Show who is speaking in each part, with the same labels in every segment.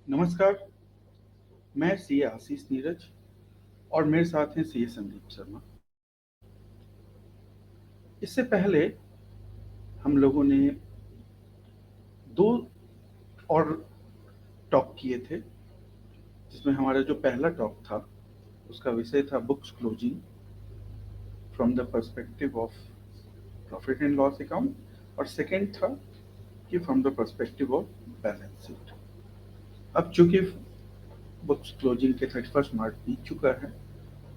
Speaker 1: नमस्कार। मैं सीए आशीष नीरज और मेरे साथ हैं सीए संदीप शर्मा। इससे पहले हम लोगों ने दो और टॉक किए थे, जिसमें हमारा जो पहला टॉक था उसका विषय था books closing from the perspective of profit and loss account, और सेकंड था कि from the perspective of balance sheet. अब चूंकि बुक्स क्लोजिंग के 31 मार्च बीत चुका है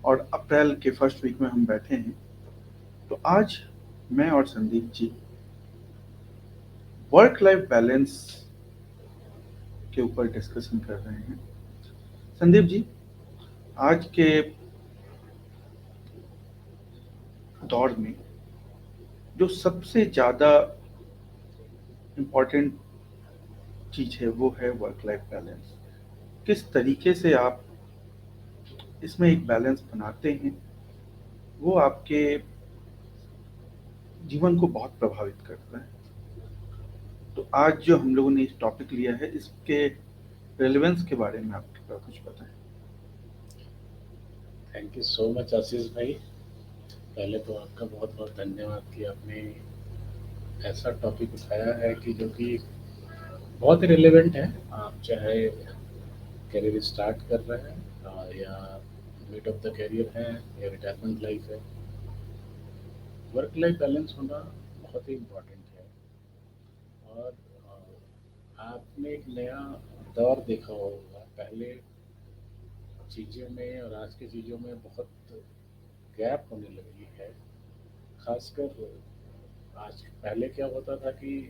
Speaker 1: और अप्रैल के फर्स्ट वीक में हम बैठे हैं, तो आज मैं और Sandeep ji work life balance के ऊपर डिस्कशन कर रहे हैं। संदीप जी, आज के दौर में जो सबसे ज़्यादा इम्पोर्टेंट चीज़ है वो है वर्क लाइफ बैलेंस। किस तरीके से आप इसमें एक बैलेंस बनाते हैं, वो आपके जीवन को बहुत प्रभावित करता है। तो आज जो हम लोगों ने इस टॉपिक लिया है, इसके रेलेवेंस के बारे में आप कृपया कुछ बताएं।
Speaker 2: थैंक यू सो मच आशीष भाई। पहले तो आपका बहुत बहुत धन्यवाद कि आपने ऐसा टॉपिक उठाया है कि जो कि बहुत ही रिलेवेंट है। आप चाहे करियर स्टार्ट कर रहे हैं या मिड ऑफ द करियर है या रिटायरमेंट लाइफ है, वर्क लाइफ बैलेंस होना बहुत ही इम्पोर्टेंट है। और आपने एक नया दौर देखा होगा। पहले चीज़ों में और आज की चीज़ों में बहुत गैप होने लगी है। खासकर आज पहले क्या होता था कि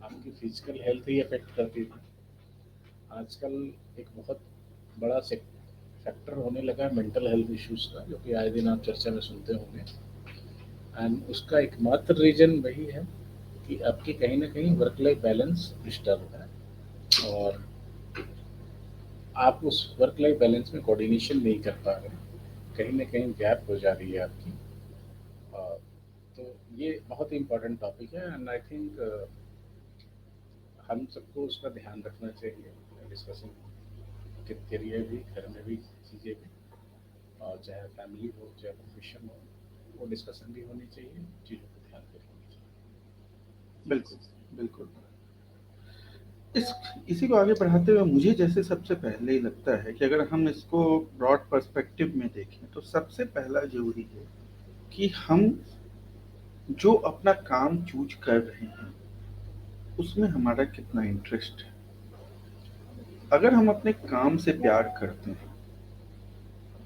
Speaker 2: आपकी फिजिकल हेल्थ ही अफेक्ट करती थी। आजकल एक बहुत बड़ा फैक्टर होने लगा है मेंटल हेल्थ इश्यूज का, जो कि आए दिन आप चर्चा में सुनते होंगे। एंड उसका एकमात्र रीजन वही है कि आपकी कहीं ना कहीं वर्क लाइफ बैलेंस डिस्टर्ब है, और आप उस वर्क लाइफ बैलेंस में कोऑर्डिनेशन नहीं कर पा रहे, कहीं ना कहीं गैप हो जा रही है आपकी। और तो ये बहुत ही इम्पोर्टेंट टॉपिक है, एंड आई थिंक हम सबको उसका ध्यान रखना चाहिए डिस्कशन के जरिए भी, घर में भी, चीज़ें भी, और चाहे फैमिली हो चाहे प्रोफेशन हो, वो डिस्कशन भी होनी चाहिए, चीज़ों को ध्यान पे रखनी चाहिए। जी
Speaker 1: बिल्कुल, बिल्कुल। इस इसी को आगे बढ़ाते हुए मुझे जैसे सबसे पहले ही लगता है कि अगर हम इसको ब्रॉड पर्सपेक्टिव में देखें, तो सबसे पहला जरूरी है कि हम जो अपना काम चूज कर रहे हैं उसमें हमारा कितना इंटरेस्ट है। अगर हम अपने काम से प्यार करते हैं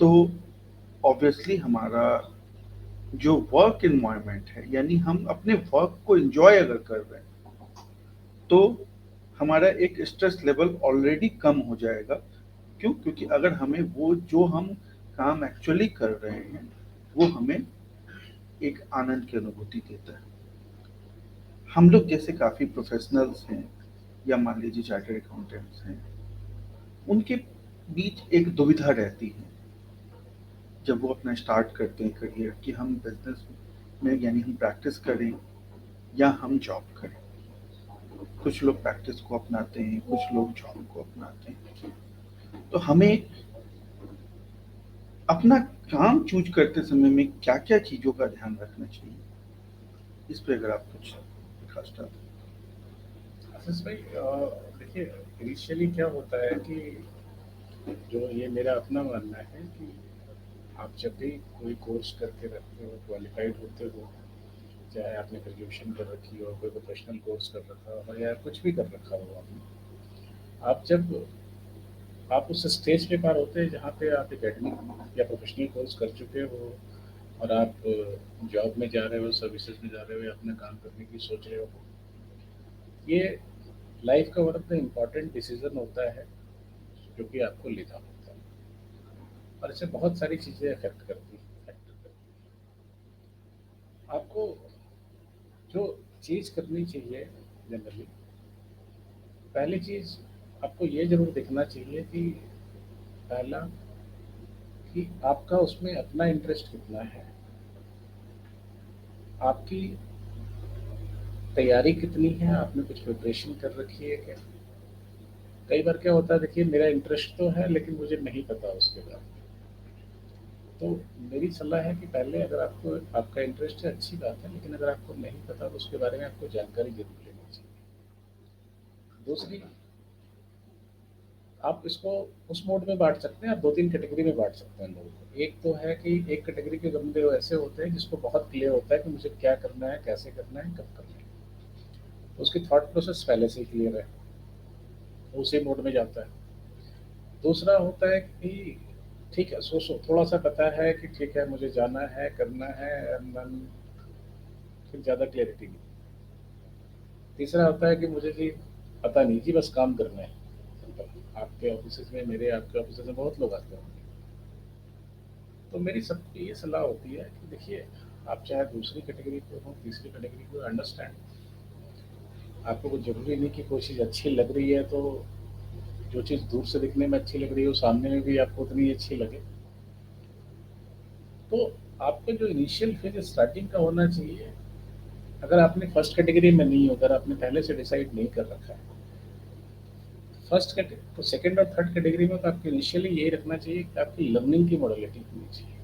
Speaker 1: तो ऑब्वियसली हमारा जो वर्क इन्वायरमेंट है, यानी हम अपने वर्क को एंजॉय अगर कर रहे हैं, तो हमारा एक स्ट्रेस लेवल ऑलरेडी कम हो जाएगा। क्यों? क्योंकि अगर हमें वो जो हम काम एक्चुअली कर रहे हैं वो हमें एक आनंद की अनुभूति देता है। हम लोग जैसे काफ़ी प्रोफेशनल्स हैं, या मान लीजिए चार्टर्ड अकाउंटेंट्स हैं, उनके बीच एक दुविधा रहती है जब वो अपना स्टार्ट करते हैं करियर, कि हम बिजनेस में यानी हम प्रैक्टिस करें या हम जॉब करें। कुछ लोग प्रैक्टिस को अपनाते हैं, कुछ लोग जॉब को अपनाते हैं। तो हमें अपना काम चूज करते समय में क्या क्या चीज़ों का ध्यान रखना चाहिए, इस पे अगर आप कुछ खास डाल।
Speaker 2: आशीष भाई, देखिए, इनिशियली क्या होता है कि जो ये मेरा अपना मानना है कि आप जब भी कोई कोर्स करके रखते हो, क्वालिफाइड होते हो, चाहे आपने ग्रेजुएशन कर रखी हो, कोई प्रोफेशनल कोर्स कर रखा हो या कुछ भी कर रखा हो आपने, आप जब आप उस स्टेज पे पार होते हैं जहाँ पे आप एकेडमिक या प्रोफेशनल कोर्स कर चुके हो, और आप जॉब में जा रहे हो, सर्विसेज में जा रहे हो, या अपना काम करने की सोच रहे हो, ये लाइफ का one of the important decision होता है जो कि आपको लेना होता है। और इससे बहुत सारी चीज़ें अफेक्ट करती हैं, फैक्टर करती हैं आपको। जो चीज़ करनी चाहिए जनरली, पहली चीज़ आपको ये ज़रूर देखना चाहिए कि पहला, कि आपका उसमें अपना इंटरेस्ट कितना है, आपकी तैयारी कितनी है, आपने कुछ प्रिपरेशन कर रखी है क्या, कई बार क्या होता है, देखिए मेरा इंटरेस्ट तो है लेकिन मुझे नहीं पता उसके बारे में। तो मेरी सलाह है कि पहले अगर आपको आपका इंटरेस्ट है अच्छी बात है, लेकिन अगर आपको नहीं पता तो उसके बारे में आपको जानकारी ज़रूर लेनी चाहिए। दूसरी, आप इसको उस मोड में बाँट सकते हैं, आप 2-3 कैटेगरी में बाँट सकते हैं लोगों को। एक तो है कि एक कैटेगरी के बंदे ऐसे होते हैं जिसको बहुत क्लियर होता है कि मुझे क्या करना है, कैसे करना है, कब करना है। तो उसकी थॉट प्रोसेस पहले से ही क्लियर है, वो उसी मोड में जाता है। दूसरा होता है कि ठीक है, सो थोड़ा-सा पता है कि ठीक है मुझे जाना है, करना है, एंड देन फिर ज़्यादा क्लैरिटी नहीं। तीसरा होता है कि मुझे जी पता नहीं जी, बस काम करना है, सिंपल। आपके ऑफ़िसेज़ में, मेरे आपके ऑफ़िसेज़ में बहुत लोग आते होंगे। तो मेरी सबको ये सलाह होती है कि देखिए, आप चाहे दूसरी कैटेगरी के हों, तीसरी कैटेगरी के हो, अंडरस्टैंड, आपको कुछ ज़रूरी नहीं कि कोई चीज़ अच्छी लग रही है तो जो चीज़ दूर से दिखने में अच्छी लग रही है, वो सामने में भी आपको उतनी ही अच्छी लगे। तो आपका जो इनिशियल फेज़ स्टार्टिंग का होना चाहिए, अगर आपने फर्स्ट कैटेगरी में नहीं हो, अगर आपने पहले से डिसाइड नहीं कर रखा है, फर्स्ट कैटे तो सेकंड और थर्ड कैटेगरी में तो आपको इनिशियली यही रखना चाहिए कि आपकी लर्निंग की मॉडलिटी होनी चाहिए।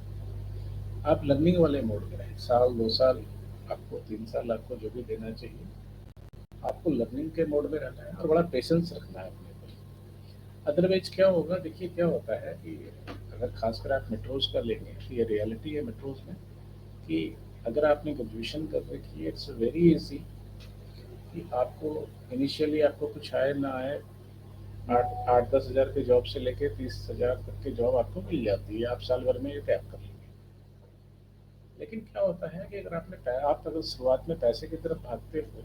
Speaker 2: आप लर्निंग वाले मोड में रहें, साल, 2 साल, आपको 3 साल, आपको जो भी देना चाहिए, आपको लर्निंग के मोड में रहना है और बड़ा पेशेंस रखना है अपने ऊपर। अदरवाइज़ क्या होगा, देखिए क्या होता है कि अगर खासकर आप मेट्रोज़ का लेंगे, तो ये रियलिटी है मेट्रोज़ में कि अगर आपने ग्रेजुएशन कर रखी है, इट्स वेरी ईज़ी कि आपको इनिशियली आपको कुछ आए ना आए, 8-10 हज़ार के जॉब से लेके 30 हज़ार तक की जॉब आपको मिल जाती है, आप साल भर में ये टैप कर लेंगे। लेकिन क्या होता है कि अगर आप अगर शुरुआत में पैसे की तरफ भागते हो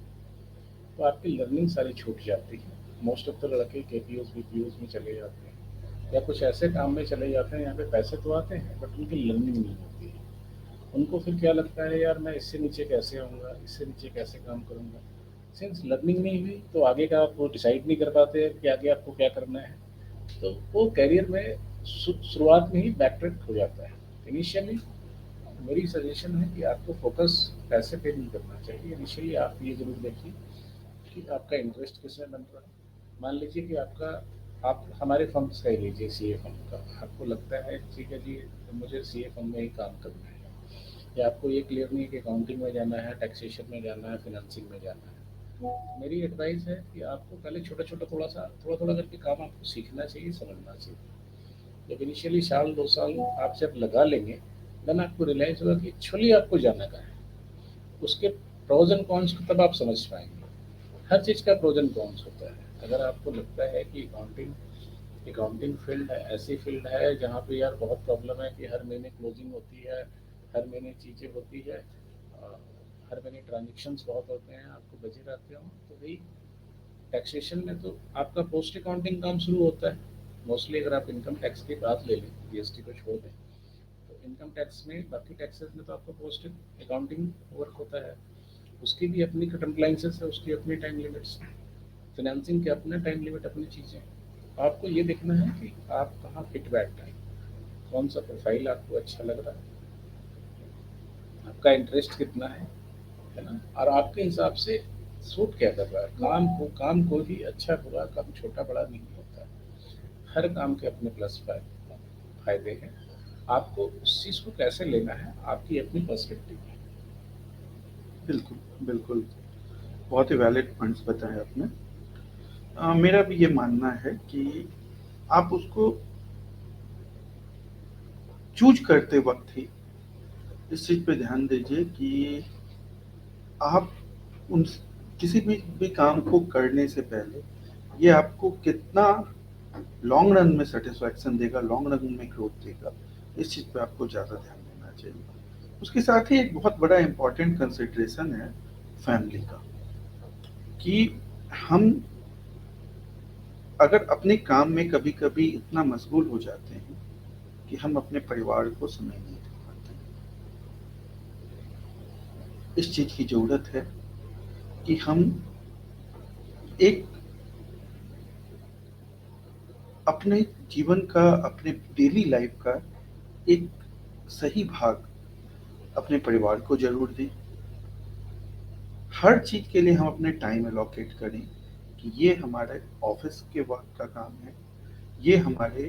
Speaker 2: तो आपकी लर्निंग सारी छूट जाती है। मोस्ट ऑफ द लड़के केपीओज बीपीओज में चले जाते हैं या कुछ ऐसे काम में चले जाते हैं यहाँ पे पैसे तो आते हैं बट उनकी लर्निंग नहीं होती है। उनको फिर क्या लगता है, यार मैं इससे नीचे कैसे आऊँगा, इससे नीचे कैसे काम करूँगा। सिंस लर्निंग नहीं हुई तो आगे का आप वो डिसाइड नहीं कर पाते हैं कि आगे आपको क्या करना है। तो वो करियर में शुरुआत में ही बैक ट्रैक हो जाता है। इनिशियली मेरी सजेशन है कि आपको फोकस पैसे पे नहीं करना चाहिए। इनिशियली आप ये ज़रूर देखिए कि आपका इंटरेस्ट किसमें बन रहा है। मान लीजिए कि आपका आप हमारे फर्म्स का ही लीजिए, सीए फर्म का, आपको लगता है ठीक है जी मुझे सीए फर्म में ही काम करना है, या आपको ये क्लियर नहीं है कि अकाउंटिंग में जाना है, टैक्सेशन में जाना है, फिनेंसिंग में जाना है। मेरी एडवाइस है कि आपको पहले छोटा-छोटा थोड़ा-थोड़ा करके काम आपको सीखना चाहिए, समझना चाहिए। जब इनिशियली साल 2 साल आप जब लगा लेंगे, देन आपको रियलाइज़ होगा कि एक्चुअली आपको जाना कहाँ है। उसके प्रोज़ एंड कॉन्स को तब आप समझ पाएँगे। हर चीज़ का प्रोज़ एंड कॉन्स होता है। अगर आपको लगता है कि अकाउंटिंग फ़ील्ड है, ऐसी फ़ील्ड है जहाँ पे यार बहुत प्रॉब्लम है कि हर महीने क्लोजिंग होती है, हर महीने चीज़ें होती है, हर महीने ट्रांज़ैक्शंस बहुत होते हैं, आपको बचे रहते हो, तो भई टैक्सेशन में तो आपका पोस्ट अकाउंटिंग काम शुरू होता है। मोस्टली अगर आप इनकम टैक्स की बात ले लें, जीएसटी को छोड़ दें, तो इनकम टैक्स में, बाकी टैक्सेस में तो आपको पोस्ट अकाउंटिंग वर्क होता है। उसकी भी अपनी कंप्लायंसेस है, उसकी अपनी टाइम लिमिट्स हैं। फाइनेंसिंग के अपने टाइम लिमिट, अपनी चीज़ें हैं। आपको ये देखना है कि आप कहाँ फिट बैठ रहे हैं, कौन सा प्रोफाइल आपको अच्छा लग रहा है, आपका इंटरेस्ट कितना है ना? और आपके हिसाब से सूट क्या कर रहा है। काम को भी अच्छा बुरा, काम छोटा बड़ा नहीं होता है। हर काम के अपने प्लस फायदे हैं। आपको उस चीज़ को कैसे लेना है, आपकी अपनी पर्सपेक्टिव है।
Speaker 1: बिल्कुल, बिल्कुल। बहुत ही वैलिड पॉइंट्स बताए आपने। मेरा भी ये मानना है कि आप उसको चूज़ करते वक़्त ही इस चीज़ पे ध्यान दीजिए कि आप उन किसी भी काम को करने से पहले ये आपको कितना लॉन्ग रन में सैटिस्फैक्शन देगा, लॉन्ग रन में ग्रोथ देगा, इस चीज़ पे आपको ज़्यादा ध्यान देना चाहिए। उसके साथ ही एक बहुत बड़ा इम्पोर्टेंट कंसिडरेशन है फैमिली का, कि हम अगर अपने काम में कभी-कभी इतना मशगूल हो जाते हैं कि हम अपने परिवार को समय नहीं दे पाते हैं। इस चीज़ की ज़रूरत है कि हम एक अपने जीवन का, अपने डेली लाइफ का एक सही भाग अपने परिवार को ज़रूर दें। हर चीज़ के लिए हम अपने टाइम एलोकेट करें कि ये हमारे ऑफिस के वक्त का काम है, ये हमारे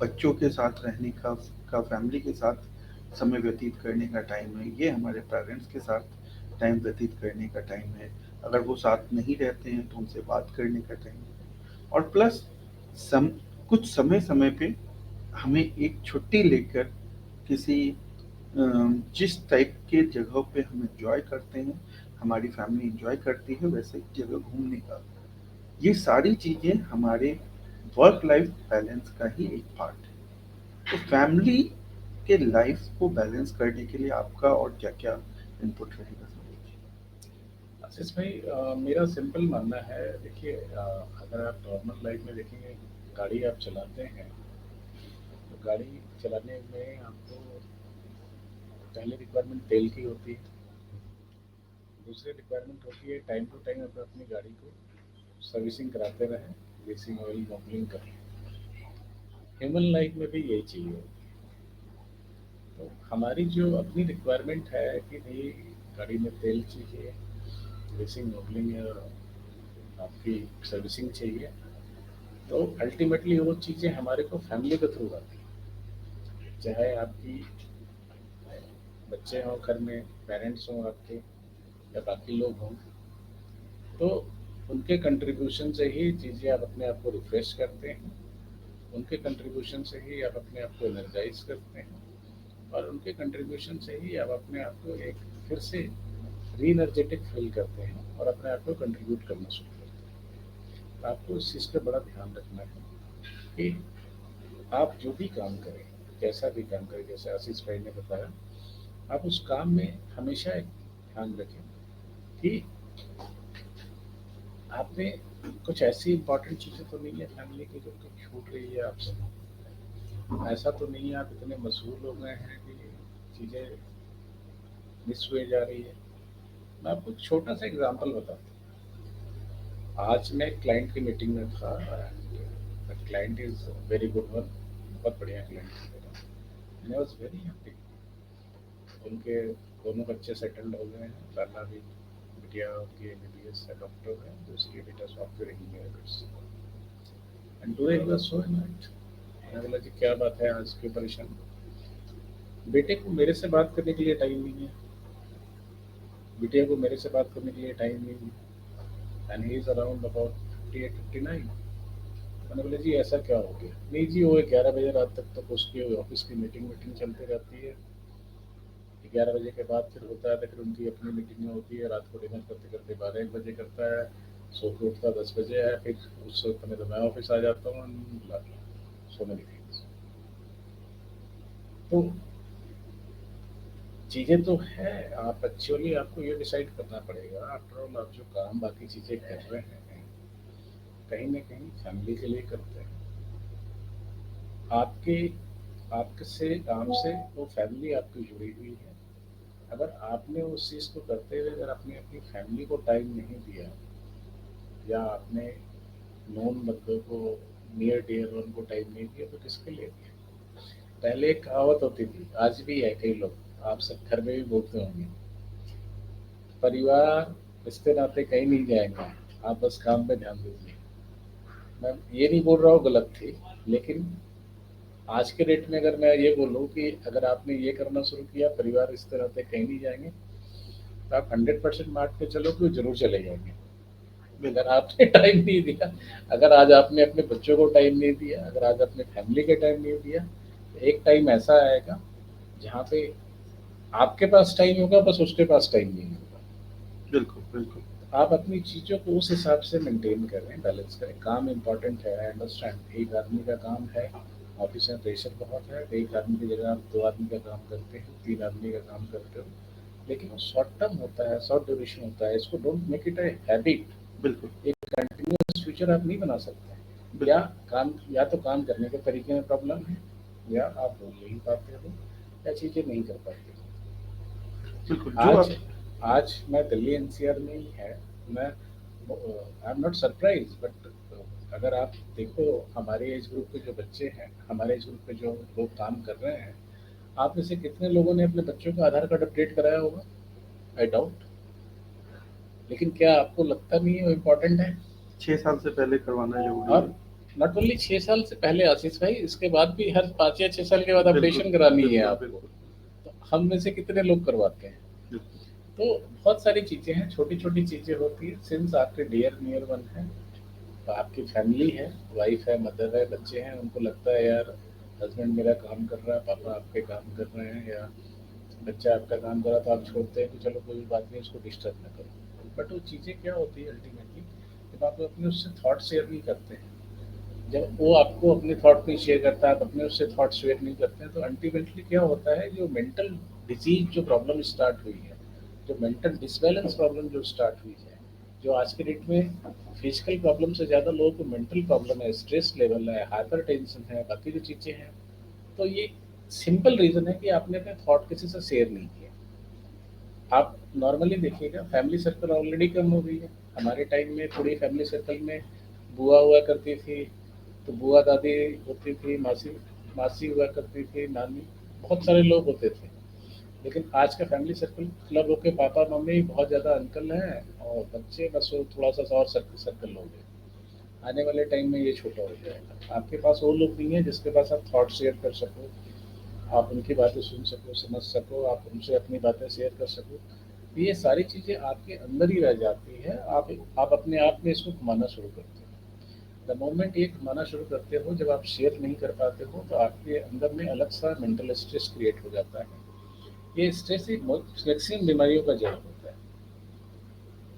Speaker 1: बच्चों के साथ रहने का फैमिली के साथ समय व्यतीत करने का टाइम है, ये हमारे पेरेंट्स के साथ टाइम व्यतीत करने का टाइम है, अगर वो साथ नहीं रहते हैं तो उनसे बात करने का टाइम है। और प्लस सम कुछ समय समय पे हमें एक छुट्टी लेकर किसी जिस टाइप के जगहों पे हम एंजॉय करते हैं, हमारी फैमिली एंजॉय करती है, वैसे जगह घूमने का, ये सारी चीजें हमारे वर्क लाइफ बैलेंस का ही एक पार्ट है। तो फैमिली के लाइफ को बैलेंस करने के लिए आपका और क्या क्या इनपुट रहेगा संजय
Speaker 2: आशीष भाई, मेरा सिंपल मानना है, देखिए, अगर आप नॉर्मल लाइफ में देखेंगे, गाड़ी आप चलाते हैं, तो गाड़ी चलाने में आपको पहले रिक्वायरमेंट तेल की होती है, दूसरी रिक्वायरमेंट होती है टाइम टू टाइम आप अपनी गाड़ी को सर्विसिंग कराते रहें, ग्रीसिंग ऑयल मॉडलिंग करें। ह्यूमन लाइफ में भी यही चाहिए होती है। तो हमारी जो अपनी रिक्वायरमेंट है कि भाई गाड़ी में तेल चाहिए, ग्रीसिंग मॉडलिंग और आपकी सर्विसिंग चाहिए, तो अल्टीमेटली वो चीज़ें हमारे को फैमिली के थ्रू आती हैं। चाहे आपकी बच्चे हों घर में, पेरेंट्स हों आपके, या बाकी लोग हों, तो उनके कंट्रीब्यूशन से ही चीज़ें आप अपने आप को रिफ्रेश करते हैं, उनके कंट्रीब्यूशन से ही आप अपने आप को एनर्जाइज करते हैं, और उनके कंट्रीब्यूशन से ही आप अपने आप को एक फिर से री एनर्जेटिक फील करते हैं और अपने आप को कंट्रीब्यूट करना शुरू करते हैं। तो आपको इस चीज़ का बड़ा ध्यान रखना है कि आप जो भी काम करें, कैसा भी काम करें, जैसे आशीष भाई ने बताया, आप उस काम में हमेशा एक ध्यान रखें कि आपने कुछ ऐसी इंपॉर्टेंट चीज़ें तो नहीं है फैमिली की जो कि छूट रही है आपसे। ऐसा तो नहीं है आप इतने मशहूर हो गए हैं कि चीज़ें मिस हुए जा रही है। मैं आपको एक छोटा सा एग्जांपल बताता हूँ। आज मैं क्लाइंट की मीटिंग में था, client is very good one, बहुत बढ़िया क्लाइंट है मेरा, and I was very happy. उनके दोनों बच्चे सेटल्ड हो गए हैं, लाला भी, बिटिया उनकी एमबीबीएस है, डॉक्टर है, दूसरी बेटा software engineer. And today he was so invite. मैंने बोला जी क्या बात है, आज क्यों परेशान? बेटे को मेरे से बात करने के लिए टाइम नहीं है, बिटिया को मेरे से बात करने के लिए टाइम नहीं है, and he is around about 58-59। मैंने बोला जी ऐसा क्या हो गया? नहीं जी, वो 11 बजे रात तक तो उसकी ऑफिस की मीटिंग मीटिंग चलती रहती है, 11 बजे के बाद फिर होता है तो फिर उनकी अपनी मीटिंग होती है, रात को डिनर करते करते 12-1 बजे करता है, सो के उठता 10 बजे है, फिर उस समय तो मैं ऑफिस आ जाता हूँ, सो मेनी थिंग्स। तो चीज़ें तो है, आप एक्चुअली आपको ये डिसाइड करना पड़ेगा, आफ्टर ऑल आप जो काम बाकी चीज़ें कर रहे हैं, कहीं न कहीं फैमिली के लिए करते हैं। आपके आपके से काम से वो फैमिली आपकी जुड़ी हुई है। अगर आपने उस चीज़ को करते हुए अगर आपने अपनी फैमिली को टाइम नहीं दिया, या आपने नोन बंदों को, नियर डियर वन को टाइम नहीं दिया, तो किसके लिए दिया? पहले एक कहावत होती थी, आज भी है, कई लोग आप सब घर में भी बोलते होंगे, परिवार रिश्ते नाते कहीं नहीं जाएंगे, आप बस काम पे ध्यान दीजिए। मैं ये नहीं बोल रहा हूँ गलत थी, लेकिन आज के डेट में अगर मैं ये बोलूँ कि अगर आपने ये करना शुरू किया, परिवार रिश्ते नाते कहीं नहीं जाएंगे, तो आप 100% मान के चलो कि वो जरूर चले जाएंगे। अगर
Speaker 1: बिल्कुल
Speaker 2: आपने टाइम नहीं दिया, अगर आज आपने अपने बच्चों को टाइम नहीं दिया, अगर आज अपने फैमिली के टाइम नहीं दिया, तो एक टाइम ऐसा आएगा जहाँ पे आपके पास टाइम होगा, बस उसके पास टाइम नहीं होगा।
Speaker 1: बिल्कुल बिल्कुल
Speaker 2: आप अपनी चीज़ों को उस हिसाब से मेंटेन करें, बैलेंस करें। काम इम्पोर्टेंट है, आई अंडरस्टैंड, एक आदमी का काम है, ऑफिस में प्रेशर बहुत है, एक आदमी की जगह आप 2 आदमी का काम करते हो, 3 आदमी का काम करते हो, लेकिन वो शॉर्ट टर्म होता है, शॉर्ट ड्यूरेशन होता है, इसको डोंट मेक इट ए
Speaker 1: बिल्कुल
Speaker 2: हैबिट। एक कंटिन्यूअस फ्यूचर आप नहीं बना सकते। या
Speaker 1: बिल्कुल
Speaker 2: काम, या तो काम करने के तरीके में प्रॉब्लम है, या आप बोल नहीं पाते हो, या चीज़ें नहीं कर पाते हो।
Speaker 1: बिल्कुल जो
Speaker 2: आज
Speaker 1: आप
Speaker 2: आज मैं दिल्ली एनसीआर में ही है, मैं I am not surprise, but अगर आप देखो, हमारे एज ग्रुप के जो बच्चे हैं, हमारे एज ग्रुप के जो लोग काम कर रहे हैं, आप में से कितने लोगों ने अपने बच्चों का आधार कार्ड अपडेट कराया होगा? I doubt. लेकिन क्या आपको लगता नहीं है वो इम्पोर्टेंट है?
Speaker 1: 6 साल से पहले करवाना जरूरी
Speaker 2: और
Speaker 1: है।
Speaker 2: नॉट ओनली 6 साल से पहले आशीष भाई, इसके बाद भी हर 5 या 6 साल के बाद
Speaker 1: बिल्कुल
Speaker 2: अपडेशन करानी है
Speaker 1: बिल्कुल
Speaker 2: आपको।
Speaker 1: बिल्कुल
Speaker 2: तो हम में से कितने लोग करवाते हैं?
Speaker 1: बिल्कुल।
Speaker 2: तो बहुत सारी चीज़ें हैं, छोटी छोटी चीज़ें होती हैं। सिंस आपके डियर नियर वन है, तो आपकी फैमिली है, वाइफ है, मदर है, बच्चे हैं, उनको लगता है यार हस्बैंड मेरा काम कर रहा है, पापा आपके काम कर रहे हैं, या बच्चा आपका काम कर रहा, तो आप छोड़ते हैं कि चलो कोई बात नहीं, उसको डिस्टर्ब ना करो। बट वो चीज़ें क्या होती है अल्टीमेटली, जब आप अपने उससे थॉट शेयर नहीं करते हैं, जब वो आपको अपने थॉट नहीं शेयर करता, आप अपने उससे थॉट शेयर नहीं करते हैं, तो अल्टीमेटली क्या होता है, जो मेंटल डिजीज जो प्रॉब्लम स्टार्ट हुई है, जो मेंटल डिसबैलेंस प्रॉब्लम जो स्टार्ट हुई है, जो आज के डेट में फिजिकल प्रॉब्लम से ज़्यादा लोगों को मेंटल प्रॉब्लम है, स्ट्रेस लेवल है, हाइपर टेंशन है, बाकी जो चीज़ें हैं, तो ये सिंपल रीज़न है कि आपने अपने थॉट किसी से शेयर नहीं किया। आप नॉर्मली देखिएगा, फैमिली सर्कल ऑलरेडी कम हो गई है। हमारे टाइम में थोड़ी फैमिली सर्कल में बुआ हुआ करती थी, तो बुआ दादी होती थी, मासी मासी हुआ करती थी, नानी, बहुत सारे लोग होते थे। लेकिन आज का फैमिली सर्कल क्लब होके पापा मम्मी, बहुत ज़्यादा अंकल हैं और बच्चे, बस वो थोड़ा सा और सर्कल सर्कल हो गए। आने वाले टाइम में ये छोटा हो जाएगा। आपके पास वो लोग नहीं है जिसके पास आप थॉट शेयर कर सको, आप उनकी बातें सुन सको, समझ सको, आप उनसे अपनी बातें शेयर कर सको। तो ये सारी चीज़ें आपके अंदर ही रह जाती है। आप अपने आप में इसको घुमाना शुरू करते हो। द मोमेंट ये घुमाना शुरू करते हो, जब आप शेयर नहीं कर पाते हो, तो आपके अंदर में अलग सा मेंटल स्ट्रेस क्रिएट हो जाता है। ये स्ट्रेस ही मैक्सिमम बीमारियों का जड़ होता है,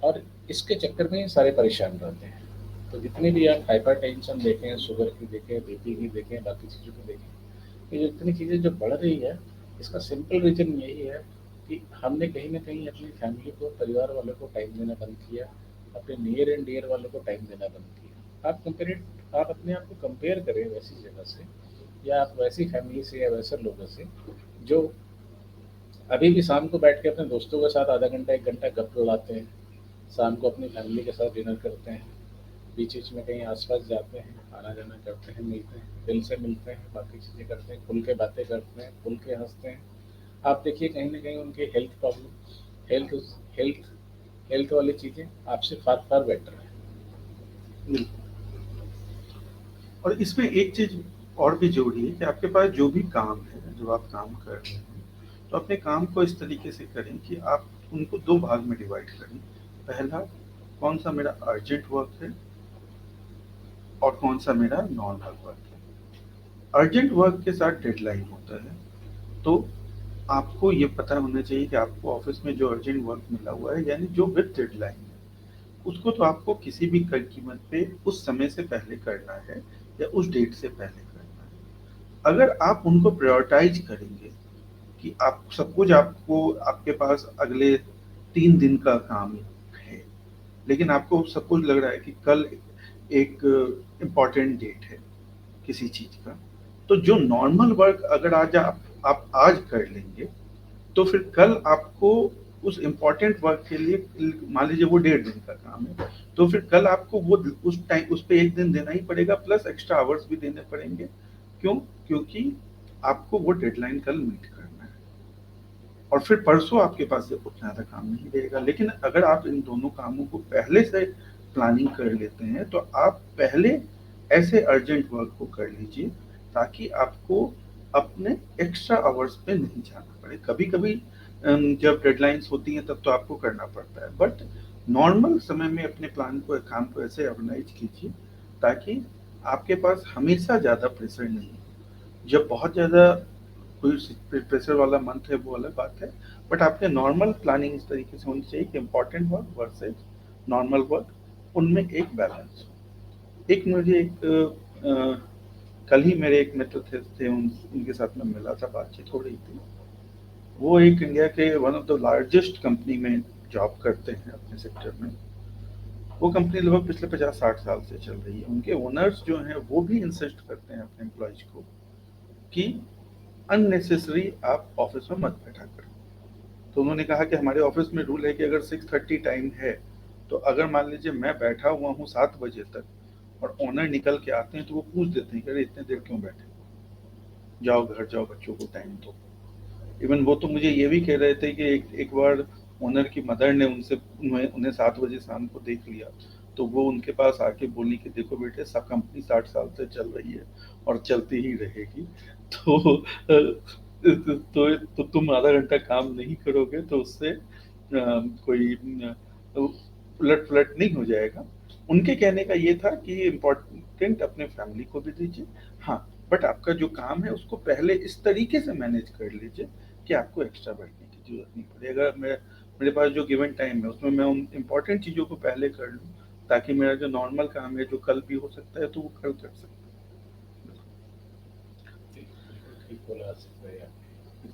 Speaker 2: और इसके चक्कर में ये सारे परेशान रहते हैं। तो जितने भी आप हाइपर टेंशन देखें, शुगर की देखें, बीपी की देखें, बाकी चीज़ों को देखें, ये जो इतनी चीज़ें जो बढ़ रही है, इसका सिंपल रीज़न यही है कि हमने कहीं न कहीं अपनी फैमिली को, परिवार वालों को टाइम देना बंद किया, अपने नियर एंड डियर वालों को टाइम देना बंद किया। आप अपने आप को कंपेयर करें वैसी जगह से, या आप वैसी फैमिली से, या वैसे लोगों से जो अभी भी शाम को बैठ के अपने दोस्तों के साथ आधा घंटा 1 घंटा गप लड़ाते हैं, शाम को अपनी फैमिली के साथ डिनर करते हैं, बीच-बीच में कहीं आस-पास जाते हैं, आना-जाना करते हैं, मिलते हैं, दिल से मिलते हैं, बाकी चीज़ें करते हैं, खुल के बातें करते हैं, खुल के हँसते हैं। आप देखिए कहीं न कहीं उनकी health problem, health health health वाली चीज़ें आपसे फार फार बेटर है।
Speaker 1: बिल्कुल। और इसमें एक चीज और भी जरूरी है कि आपके पास जो भी काम है, जो आप काम कर रहे हैं, तो अपने काम को इस तरीके से करें कि आप उनको दो भाग में डिवाइड करें। पहला, कौन सा मेरा अर्जेंट वर्क है और कौन सा मेरा नॉर्मल वर्क है। अर्जेंट वर्क के साथ डेडलाइन होता है, तो आपको ये पता होना चाहिए कि आपको ऑफिस में जो अर्जेंट वर्क मिला हुआ है, यानी जो विद डेडलाइन है, उसको तो आपको किसी भी कीमत पे उस समय से पहले करना है या उस डेट से पहले करना है। अगर आप उनको प्रायोरिटाइज करेंगे कि आप सपोज आपको आपके पास अगले 3 दिन का काम है, लेकिन आपको सपोज लग रहा है कि कल एक इम्पॉर्टेंट डेट है किसी चीज का, तो जो नॉर्मल वर्क अगर आप आज कर लेंगे, तो फिर कल आपको उस इम्पोर्टेंट वर्क के लिए, मान लीजिए वो 1.5 दिन का काम है, तो फिर कल आपको वो उस टाइम उस पे 1 दिन देना ही पड़ेगा, प्लस एक्स्ट्रा आवर्स भी देने पड़ेंगे। क्यों? क्योंकि आपको वो डेडलाइन कल मीट करना है, और फिर परसों आपके पास से उतना ज़्यादा काम नहीं रहेगा। लेकिन अगर आप इन दोनों कामों को पहले से प्लानिंग कर लेते हैं, तो आप पहले ऐसे अर्जेंट वर्क को कर लीजिए, ताकि आपको अपने एक्स्ट्रा आवर्स पे नहीं जाना पड़े। कभी कभी जब डेडलाइंस होती हैं तब तो आपको करना पड़ता है, बट नॉर्मल समय में अपने प्लान को, काम को ऐसे ऑर्गेनाइज कीजिए ताकि आपके पास हमेशा ज़्यादा प्रेशर नहीं हो। जब बहुत ज़्यादा कोई प्रेशर वाला मंथ है वो अलग बात है, बट आपके नॉर्मल प्लानिंग इस तरीके से होनी चाहिए कि important work versus normal work, उनमें एक बैलेंस हो। एक मुझे एक कल ही मेरे एक मित्र थे उनके साथ में मिला था, बातचीत हो रही थी। वो एक इंडिया के one of the largest company में जॉब करते हैं अपने सेक्टर में। वो कंपनी लगभग पिछले 50-60 साल से चल रही है। उनके ओनर्स जो हैं वो भी इंसिस्ट करते हैं अपने एम्प्लॉयज को कि अननेसेसरी आप ऑफिस में मत बैठा करो। तो उन्होंने कहा कि हमारे ऑफिस में रूल है कि अगर 6:30 टाइम है, तो अगर मान लीजिए मैं बैठा हुआ हूँ 7 बजे तक और ओनर निकल के आते हैं, तो वो पूछ देते हैं कि अरे इतने देर क्यों बैठे, जाओ घर जाओ, बच्चों को टाइम दो। इवन वो तो मुझे ये भी कह रहे थे कि एक बार ओनर की मदर ने उन्हें 7 बजे शाम को देख लिया, तो वो उनके पास आके बोली कि देखो बेटे, सब कंपनी 60 साल से चल रही है और चलती ही रहेगी। तो तो तुम आधा घंटा काम नहीं करोगे तो उससे कोई उलट पुलट नहीं हो जाएगा। उनके कहने का ये था कि इम्पोर्टेंट अपने फैमिली को भी दीजिए, हाँ, बट आपका जो काम है उसको पहले इस तरीके से मैनेज कर लीजिए कि आपको एक्स्ट्रा बैठने की जरूरत नहीं पड़े। अगर मेरे पास जो गिवन टाइम है उसमें मैं उन इम्पोर्टेंट चीज़ों को पहले कर लूँ, ताकि मेरा जो नॉर्मल काम है जो कल भी हो सकता है तो वो कल कर सकता
Speaker 2: जी, बिल्कुल ठीक बोला आसिफ भाई आपने।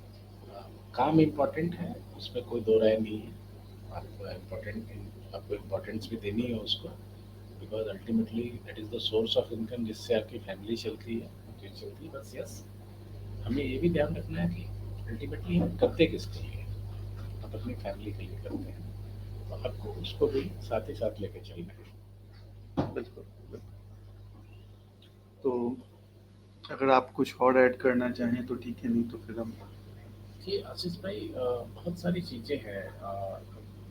Speaker 2: काम इम्पोर्टेंट है, उसमें कोई दो राय नहीं है। आपको इम्पोर्टेंस भी देनी है उसको, because ultimately that is the source of income जिससे आपकी फैमिली चलती है, जी चलती है। बस यस, हमें ये भी ध्यान रखना है कि अल्टीमेटली हम करते किसके लिए हैं। आप अपनी फैमिली के लिए करते हैं, तो आपको उसको भी साथ ही साथ लेके चलना है।
Speaker 1: है। बिल्कुल, बिल्कुल। तो अगर आप कुछ और ऐड करना चाहें तो ठीक है, नहीं तो फिर हम।
Speaker 2: जी आशीष भाई, बहुत सारी चीज़ें हैं।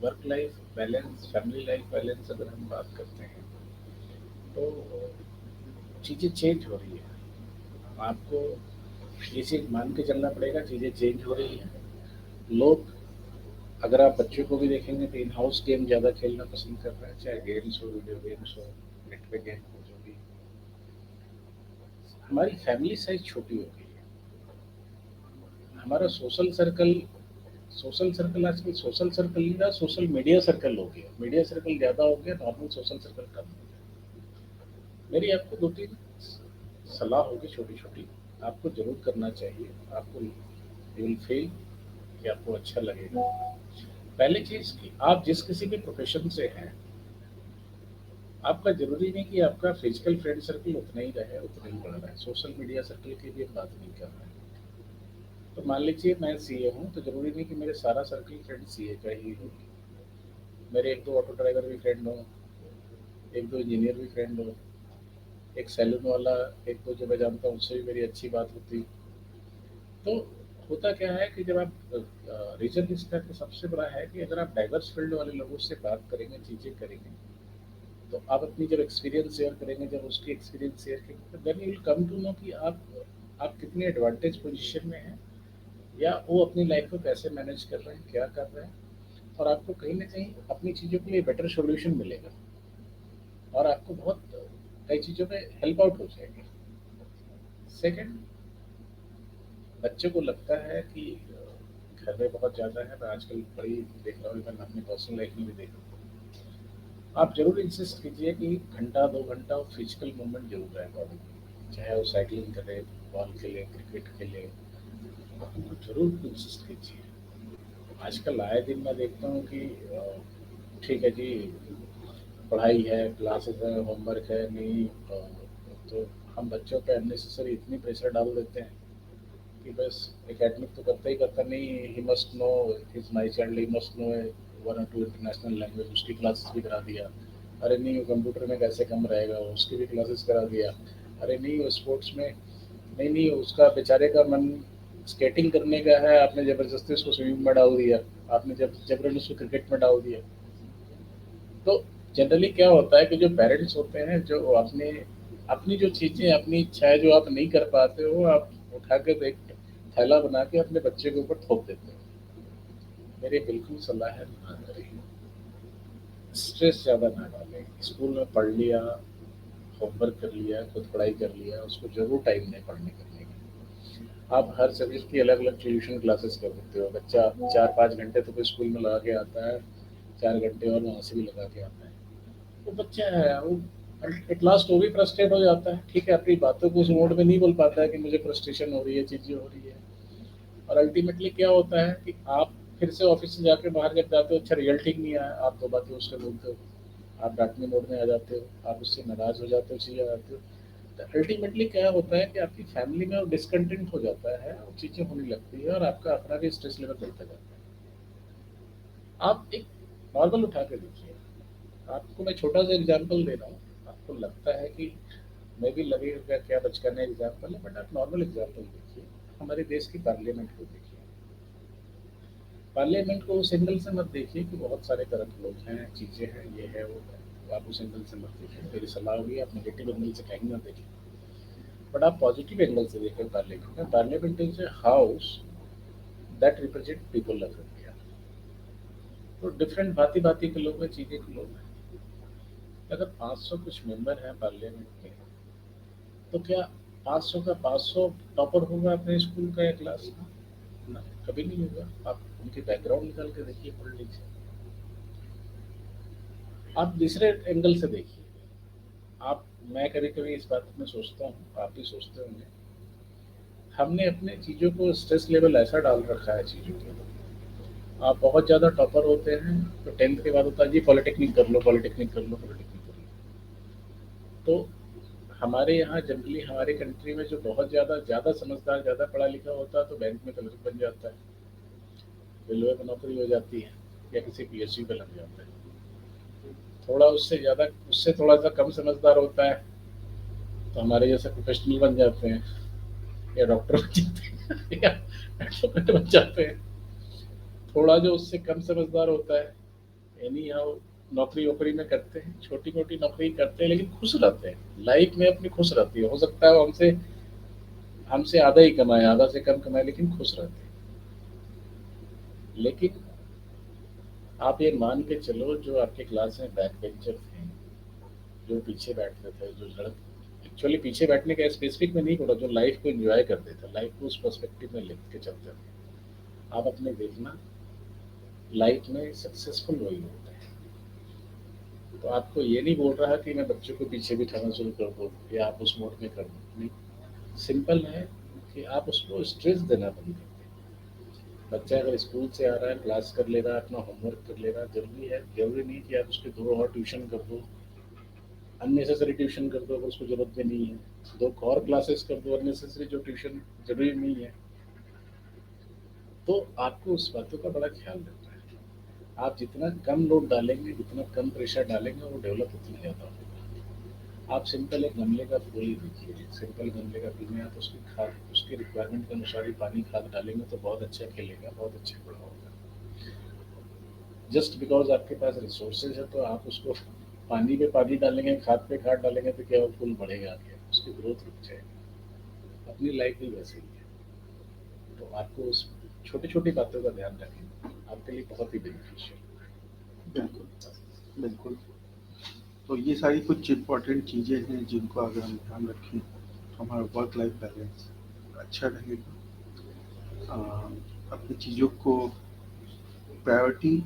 Speaker 2: Work life balance, family life balance अगर हम बात करते हैं तो चीज़ें चेंज हो रही है। आपको ये चीज़ मान के चलना पड़ेगा, चीज़ें चेंज हो रही हैं। लोग, अगर आप बच्चों को भी देखेंगे तो इन हाउस गेम ज़्यादा खेलना पसंद कर रहे हैं, चाहे गेम्स हो, वीडियो गेम्स हो, नेट पे गेम हो, जो भी। हमारी फैमिली साइज छोटी हो गई है। हमारा सोशल सर्कल आजकल सोशल सर्कल नहीं रहा, सोशल मीडिया सर्कल हो गया। मीडिया सर्कल ज़्यादा हो गया, नॉर्मल सोशल सर्कल कम हो गया। मेरी आपको दो तीन सलाह होगी छोटी छोटी, आपको जरूर करना चाहिए। आपको यू विल फील कि आपको अच्छा लगेगा। पहली चीज़ कि आप जिस किसी भी प्रोफेशन से हैं, आपका ज़रूरी नहीं कि आपका फिजिकल फ्रेंड सर्कल उतना ही रहे, उतना ही बढ़ रहा है। सोशल मीडिया सर्कल की भी हम बात नहीं कर रहे हैं। तो मान लीजिए मैं सीए हूँ, तो ज़रूरी नहीं कि मेरे सारा सर्कल फ्रेंड सीए का ही हो। मेरे एक दो ऑटो ड्राइवर भी फ्रेंड हो, एक दो इंजीनियर भी फ्रेंड हो, एक सैलून वाला, एक दो जो मैं जानता हूँ उससे भी मेरी अच्छी बात होती। तो होता क्या है कि जब आप रीजन इसका तो सबसे बड़ा है कि अगर आप डाइवर्स फील्ड वाले लोगों से बात करेंगे, चीज़ें करेंगे, तो आप अपनी जब एक्सपीरियंस शेयर करेंगे, जब उसकी एक्सपीरियंस शेयर करेंगे, तो then you will come to know कि आप कितने एडवांटेज पोजीशन में हैं, या वो अपनी लाइफ को कैसे मैनेज कर रहे हैं, क्या कर रहे हैं। और आपको कहीं ना कहीं अपनी चीज़ों के लिए बेटर सोल्यूशन मिलेगा, और आपको बहुत कई चीज़ों में हेल्प आउट हो जाएगी। सेकंड, बच्चों को लगता है कि घर में बहुत ज़्यादा है। मैं आजकल बड़ी देख रहा हूँ, मैं अपनी पर्सनल लाइफ में भी देख रहा हूँ। आप जरूर इंसिस्ट कीजिए कि घंटा 2 घंटा फिजिकल मूवमेंट जरूर रहे बॉडी में, चाहे वो साइकिलिंग करे, बॉल खेले, क्रिकेट खेले, उनको जरूर इंसिस्ट कीजिए। आजकल आए दिन मैं देखता हूँ कि ठीक है जी, पढ़ाई है, क्लासेस है, होमवर्क है, नहीं तो हम बच्चों पे अननेसेसरी इतनी प्रेशर डाल देते हैं कि बस एकेडमिक तो करता ही करता नहीं, he must know, his my child, he must know 1 और 2 इंटरनेशनल लैंग्वेज, उसकी क्लासेस भी करा दिया। अरे नहीं, वो कंप्यूटर में कैसे कम रहेगा, उसकी भी क्लासेस करा दिया। अरे नहीं, वो स्पोर्ट्स में, नहीं नहीं, उसका बेचारे का मन स्केटिंग करने का है, आपने ज़बरदस्ती उसको स्विमिंग में डाल दिया, आपने जब जबरन उसको क्रिकेट में डाल दिया। तो जनरली क्या होता है कि जो पेरेंट्स होते हैं, जो अपने अपनी जो चीज़ें, अपनी इच्छाएं जो आप नहीं कर पाते हो, आप उठा के एक थैला बना के अपने बच्चे के ऊपर थोप देते हो। मेरी बिल्कुल सलाह है, ना करें। स्ट्रेस ज़्यादा ना डालें। स्कूल में पढ़ लिया, होमवर्क कर लिया, खुद पढ़ाई कर लिया, उसको जरूर टाइम दें पढ़ने करने की। आप हर सब्जेक्ट की अलग अलग ट्यूशन क्लासेस कर सकते हो। बच्चा 4-5 घंटे तो कोई स्कूल में लगा के आता है, 4 घंटे और वहाँ से भी लगा के आता है। वो बच्चा है, वो एट लास्ट वो भी फ्रस्ट्रेट हो जाता है। ठीक है, अपनी बातों को उस मोड में नहीं बोल पाता है कि मुझे फ्रस्ट्रेशन हो रही है, चीज़ें हो रही है। और अल्टीमेटली क्या होता है कि आप फिर से ऑफिस से जाके बाहर जब जाते हो, अच्छा रिजल्ट ठीक नहीं आया, आप दो बातें उससे बोलते हो, आप डांटने मोड में आ जाते हो, आप उससे नाराज हो जाते हो, चीज़ें आ जाते हो। तो अल्टीमेटली क्या होता है कि आपकी फैमिली में वो डिसकंटेंट हो जाता है, और चीज़ें होने लगती है, और आपका अपना भी स्ट्रेस लेवल बढ़ता जाता है। आप एक नॉर्मल उठा के देखिए। आपको मैं छोटा सा एग्जांपल दे रहा हूँ। आपको लगता है कि मैं भी लगेगा क्या बचकाने एग्जांपल है, बट आप नॉर्मल एग्जांपल देखिए। हमारे देश की पार्लियामेंट को देखिए। पार्लियामेंट को उस एंगल से मत देखिए कि बहुत सारे करप्ट लोग हैं, चीज़ें हैं, ये है वो है। तो आप उस एंगल से मत देखिए, मेरी सलाह होगी आप नेगेटिव एंगल से कहीं ना देखें, बट आप पॉजिटिव एंगल से देखें पार्लियामेंट में। Parliament is a house that represent people of India. तो डिफरेंट भांति भांति के लोग हैं, चीज़ें के लोग हैं। अगर 500 कुछ मेंबर हैं पार्लियामेंट के, तो क्या 500 का 500 टॉपर होगा अपने स्कूल का या क्लास का? ना, कभी नहीं होगा। आप उनके बैकग्राउंड निकाल के देखिए, पढ़ लीजिए। आप दूसरे एंगल से देखिए। आप मैं कभी कभी इस बात में सोचता हूँ, आप भी सोचते होंगे, हमने अपने चीज़ों को स्ट्रेस लेवल ऐसा डाल रखा है चीज़ों के। आप बहुत ज़्यादा टॉपर होते हैं तो 10th के बाद होता है जी पॉलिटेक्निक कर लो, पॉलिटेक्निक कर लो, पॉलिटेक्निक कर लो। तो हमारे यहाँ जनरली हमारे कंट्री में जो बहुत ज़्यादा ज़्यादा समझदार, ज़्यादा पढ़ा लिखा होता है तो बैंक में क्लर्क बन जाता है, रेलवे में नौकरी हो जाती है, या किसी पीएसयू पे लग जाता है। थोड़ा उससे ज़्यादा, उससे थोड़ा सा कम समझदार होता है तो हमारे जैसे प्रोफेशनल बन जाते हैं, या डॉक्टर बन जाते हैं या एडवोकेट बन जाते हैं। थोड़ा जो उससे कम समझदार होता है एनी हाउ नौकरी वोकरी में करते हैं, छोटी मोटी नौकरी करते हैं, लेकिन खुश रहते हैं, लाइफ में अपनी खुश रहती है। हो सकता है वो हमसे हमसे आधा ही कमाए, आधा से कम कमाए, लेकिन खुश रहते हैं। लेकिन आप ये मान के चलो, जो आपके क्लास में बैक बेंचर थे, जो पीछे बैठते थे, जो लड़क एक्चुअली पीछे बैठने का स्पेसिफिक में नहीं बोला, जो लाइफ को एंजॉय करते थे, लाइफ को उस पर्सपेक्टिव में लेके के चलते थे, आप अपने देखना लाइफ में सक्सेसफुल वही होते हैं। तो आपको ये नहीं बोल रहा कि मैं बच्चों को पीछे बिठाना शुरू कर दूँ या आप उस मोड में कर दो, नहीं। सिंपल है कि आप उसको स्ट्रेस देना बंद कर दें। बच्चा अगर स्कूल से आ रहा है, क्लास कर ले रहा है, अपना होमवर्क कर ले रहा है, जरूरी है, जरूरी नहीं कि आप उसके 2 और ट्यूशन कर दो, अननेसेसरी ट्यूशन कर दो अगर उसको जरूरत भी नहीं है, 2 और क्लासेस कर दो अननेसेसरी, जो ट्यूशन जरूरी नहीं है। तो आपको उस बातों का बड़ा ख्याल रखना है। आप जितना कम लोड डालेंगे, जितना कम प्रेशर डालेंगे, वो डेवलप उतना ज़्यादा होगा। आप सिंपल एक गमले का फूल ही देखिए, सिंपल गमले का फूल में आप उसकी खाद, उसके रिक्वायरमेंट के अनुसार ही पानी खाद डालेंगे तो बहुत अच्छा खिलेगा, बहुत अच्छा बड़ा होगा। जस्ट बिकॉज आपके पास रिसोर्सेज है तो आप उसको पानी पे पानी डालेंगे, खाद पे खाद डालेंगे तो क्या वो फूल बढ़ेगा आगे, उसकी ग्रोथ रुक जाएगी। अपनी लाइफ भी वैसे ही है। तो आपको उस छोटी छोटी बातों का ध्यान रखें, आपके लिए बहुत ही बेनिफिशियल।
Speaker 1: बिल्कुल, बिल्कुल। तो ये सारी कुछ इम्पोर्टेंट चीज़ें हैं जिनको अगर हम ध्यान रखें तो हमारा वर्क लाइफ बैलेंस अच्छा रहेगा। अ, अपनी चीज़ों को प्रायोरिटी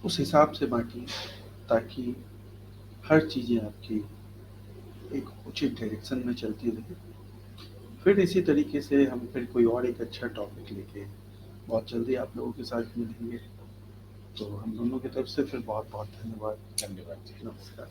Speaker 1: उस हिसाब से बाँटिए ताकि हर चीज़ें आपकी एक उचित डायरेक्शन में चलती रहे। फिर इसी तरीके से हम फिर कोई और एक अच्छा टॉपिक लेके बहुत जल्दी आप लोगों के साथ मिलेंगे। तो हम दोनों की तरफ से फिर बहुत बहुत धन्यवाद।
Speaker 2: धन्यवाद जी।
Speaker 1: नमस्कार।